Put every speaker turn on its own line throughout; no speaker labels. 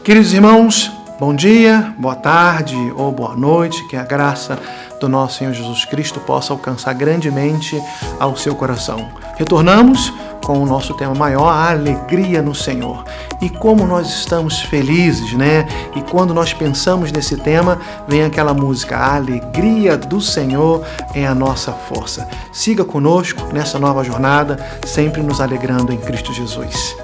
Queridos irmãos, bom dia, boa tarde ou boa noite, que a graça do nosso Senhor Jesus Cristo possa alcançar grandemente ao seu coração. Retornamos com o nosso tema maior, a alegria no Senhor. E como nós estamos felizes, né? E quando nós pensamos nesse tema, vem aquela música, a alegria do Senhor é a nossa força. Siga conosco nessa nova jornada, sempre nos alegrando em Cristo Jesus.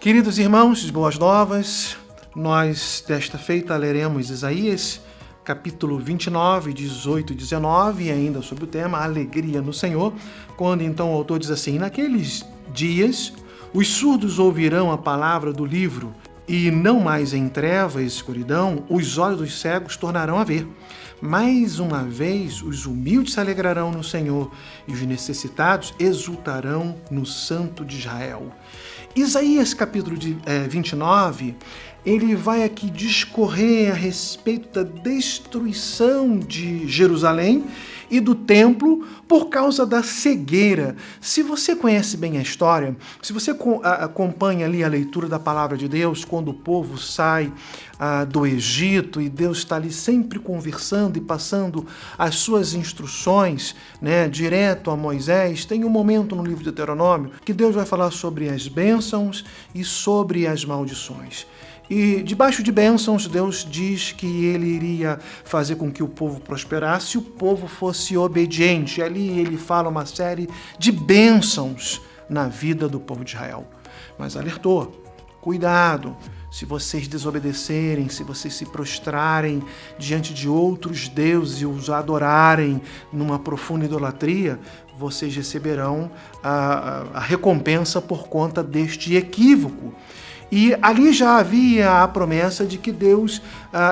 Queridos irmãos de Boas Novas, nós desta feita leremos Isaías, capítulo 29, 18 e 19, ainda sobre o tema Alegria no Senhor, quando então o autor diz assim: naqueles dias os surdos ouvirão a palavra do livro, e não mais em treva e escuridão, os olhos dos cegos tornarão a ver. Mais uma vez os humildes se alegrarão no Senhor, e os necessitados exultarão no Santo de Israel. Isaías capítulo 29, ele vai aqui discorrer a respeito da destruição de Jerusalém e do templo por causa da cegueira. Se você conhece bem a história, se você acompanha ali a leitura da palavra de Deus, quando o povo sai do Egito e Deus está ali sempre conversando e passando as suas instruções, né, direto a Moisés, tem um momento no livro de Deuteronômio que Deus vai falar sobre as bênçãos e sobre as maldições. E debaixo de bênçãos, Deus diz que ele iria fazer com que o povo prosperasse se o povo fosse obediente. E ali ele fala uma série de bênçãos na vida do povo de Israel. Mas alertou, cuidado, se vocês desobedecerem, se vocês se prostrarem diante de outros deuses e os adorarem numa profunda idolatria, vocês receberão a recompensa por conta deste equívoco. E ali já havia a promessa de que Deus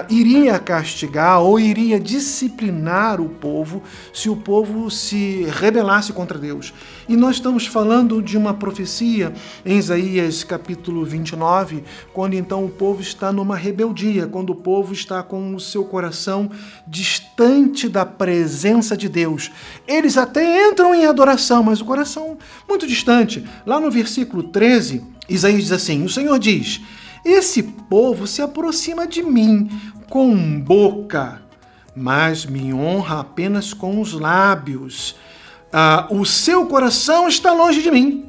iria castigar ou iria disciplinar o povo se o povo se rebelasse contra Deus. E nós estamos falando de uma profecia em Isaías capítulo 29, quando então o povo está numa rebeldia, quando o povo está com o seu coração distante da presença de Deus. Eles até entram em adoração, mas o coração muito distante. Lá no versículo 13, Isaías diz assim: o Senhor diz, esse povo se aproxima de mim com boca, mas me honra apenas com os lábios. O seu coração está longe de mim.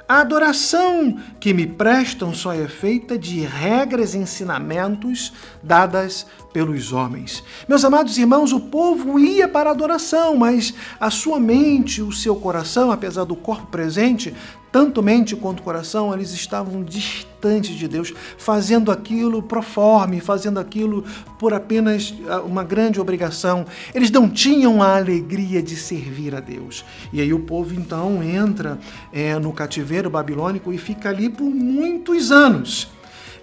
A adoração que me prestam só é feita de regras e ensinamentos dadas pelos homens. Meus amados irmãos, o povo ia para a adoração, mas a sua mente, o seu coração, apesar do corpo presente, tanto mente quanto coração, eles estavam distantes de Deus, fazendo aquilo pro forma, fazendo aquilo por apenas uma grande obrigação. Eles não tinham a alegria de servir a Deus. E aí o povo então entra no cativeiro babilônico e fica ali por muitos anos.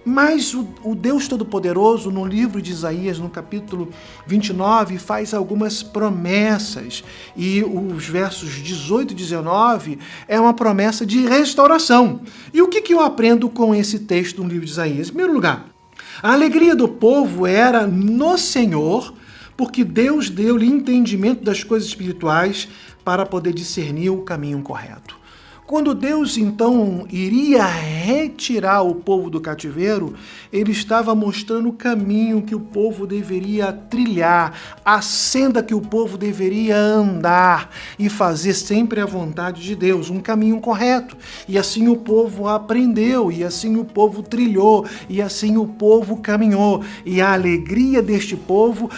Mas o Deus Todo-Poderoso, no livro de Isaías, no capítulo 29, faz algumas promessas. E os versos 18 e 19 é uma promessa de restauração. E o que eu aprendo com esse texto no livro de Isaías? Em primeiro lugar, a alegria do povo era no Senhor, porque Deus deu-lhe entendimento das coisas espirituais para poder discernir o caminho correto. Quando Deus, então, iria retirar o povo do cativeiro, ele estava mostrando o caminho que o povo deveria trilhar, a senda que o povo deveria andar e fazer sempre a vontade de Deus, um caminho correto. E assim o povo aprendeu, e assim o povo trilhou, e assim o povo caminhou. E a alegria deste povo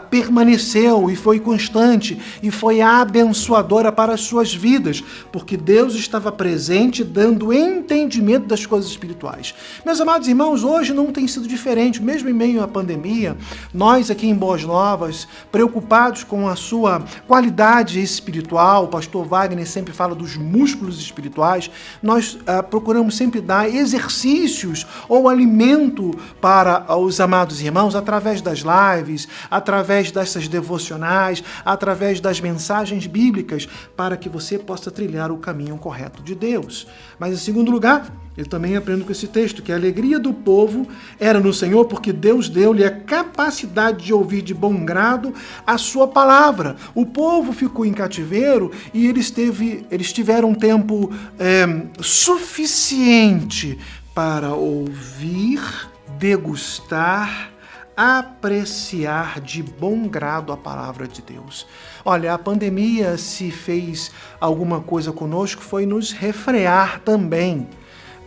permaneceu e foi constante e foi abençoadora para as suas vidas, porque Deus estava presente dando entendimento das coisas espirituais. Meus amados irmãos, hoje não tem sido diferente, mesmo em meio à pandemia, nós aqui em Boas Novas, preocupados com a sua qualidade espiritual, o pastor Wagner sempre fala dos músculos espirituais, nós procuramos sempre dar exercícios ou alimento para os amados irmãos através das lives, através dessas devocionais, através das mensagens bíblicas, para que você possa trilhar o caminho correto de Deus. Mas, em segundo lugar, eu também aprendo com esse texto que a alegria do povo era no Senhor porque Deus deu-lhe a capacidade de ouvir de bom grado a sua palavra. O povo ficou em cativeiro e eles tiveram um tempo suficiente para ouvir, degustar, apreciar de bom grado a palavra de Deus. Olha, a pandemia, se fez alguma coisa conosco, foi nos refrear também,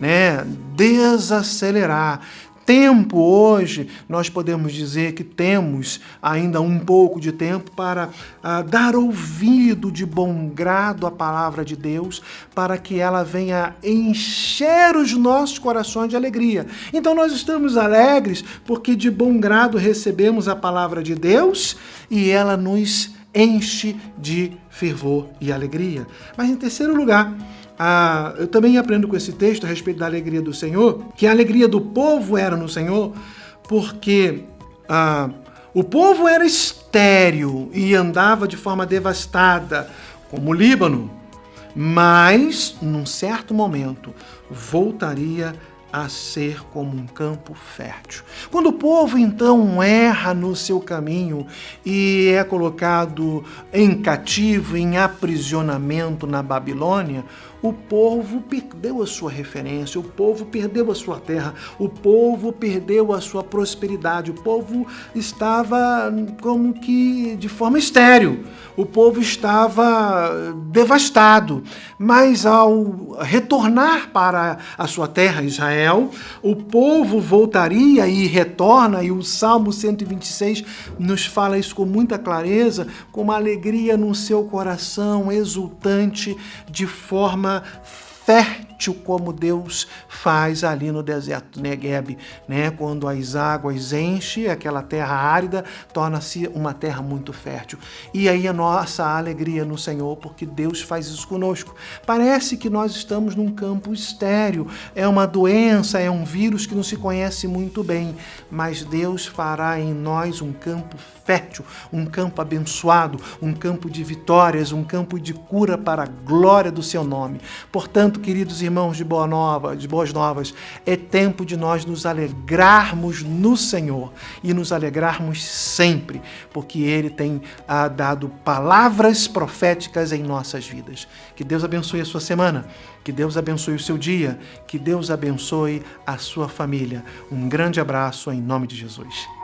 né? Desacelerar. Tempo hoje, nós podemos dizer que temos ainda um pouco de tempo para dar ouvido de bom grado à palavra de Deus, para que ela venha encher os nossos corações de alegria. Então nós estamos alegres porque de bom grado recebemos a palavra de Deus e ela nos enche de fervor e alegria. Mas em terceiro lugar, eu também aprendo com esse texto a respeito da alegria do Senhor, que a alegria do povo era no Senhor, porque o povo era estéril e andava de forma devastada, como o Líbano, mas, num certo momento, voltaria a ser como um campo fértil. Quando o povo, então, erra no seu caminho e é colocado em cativo, em aprisionamento na Babilônia, o povo perdeu a sua referência, o povo perdeu a sua terra, o povo perdeu a sua prosperidade, o povo estava como que de forma estéril, o povo estava devastado. Mas ao retornar para a sua terra, Israel, o povo voltaria e retorna, e o Salmo 126 nos fala isso com muita clareza, com uma alegria no seu coração, exultante, de forma fértil, como Deus faz ali no deserto do Negueb, né? Quando as águas enchem, aquela terra árida torna-se uma terra muito fértil. E aí a nossa alegria no Senhor, porque Deus faz isso conosco. Parece que nós estamos num campo estéril, é uma doença, é um vírus que não se conhece muito bem, mas Deus fará em nós um campo fértil, um campo abençoado, um campo de vitórias, um campo de cura para a glória do seu nome. Portanto, queridos irmãos de boas novas, é tempo de nós nos alegrarmos no Senhor e nos alegrarmos sempre, porque Ele tem dado palavras proféticas em nossas vidas. Que Deus abençoe a sua semana, que Deus abençoe o seu dia, que Deus abençoe a sua família. Um grande abraço em nome de Jesus.